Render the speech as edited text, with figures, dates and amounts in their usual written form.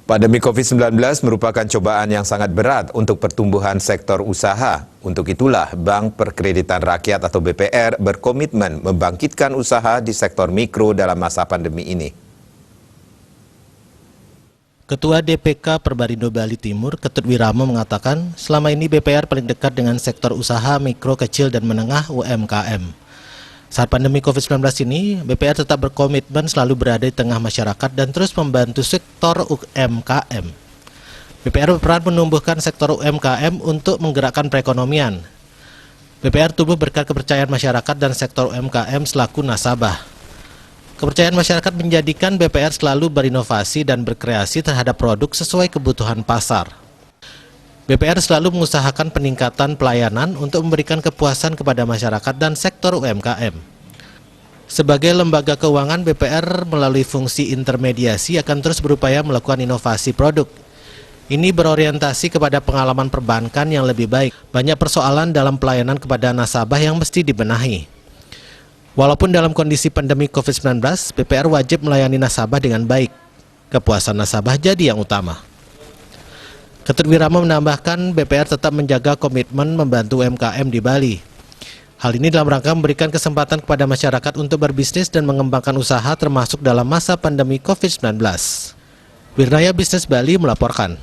Pandemi COVID-19 merupakan cobaan yang sangat berat untuk pertumbuhan sektor usaha. Untuk itulah, Bank Perkreditan Rakyat atau BPR berkomitmen membangkitkan usaha di sektor mikro dalam masa pandemi ini. Ketua DPK Perbarindo Bali Timur, Ketut Wiramo mengatakan, selama ini BPR paling dekat dengan sektor usaha mikro, kecil, dan menengah UMKM. Saat pandemi COVID-19 ini, BPR tetap berkomitmen selalu berada di tengah masyarakat dan terus membantu sektor UMKM. BPR berperan menumbuhkan sektor UMKM untuk menggerakkan perekonomian. BPR tumbuh berkat kepercayaan masyarakat dan sektor UMKM selaku nasabah. Kepercayaan masyarakat menjadikan BPR selalu berinovasi dan berkreasi terhadap produk sesuai kebutuhan pasar. BPR selalu mengusahakan peningkatan pelayanan untuk memberikan kepuasan kepada masyarakat dan sektor UMKM. Sebagai lembaga keuangan, BPR melalui fungsi intermediasi akan terus berupaya melakukan inovasi produk. Ini berorientasi kepada pengalaman perbankan yang lebih baik. Banyak persoalan dalam pelayanan kepada nasabah yang mesti dibenahi. Walaupun dalam kondisi pandemi COVID-19, BPR wajib melayani nasabah dengan baik. Kepuasan nasabah jadi yang utama. Ketut Wiramo menambahkan BPR tetap menjaga komitmen membantu UMKM di Bali. Hal ini dalam rangka memberikan kesempatan kepada masyarakat untuk berbisnis dan mengembangkan usaha termasuk dalam masa pandemi COVID-19. Wirnaya Bisnis Bali melaporkan.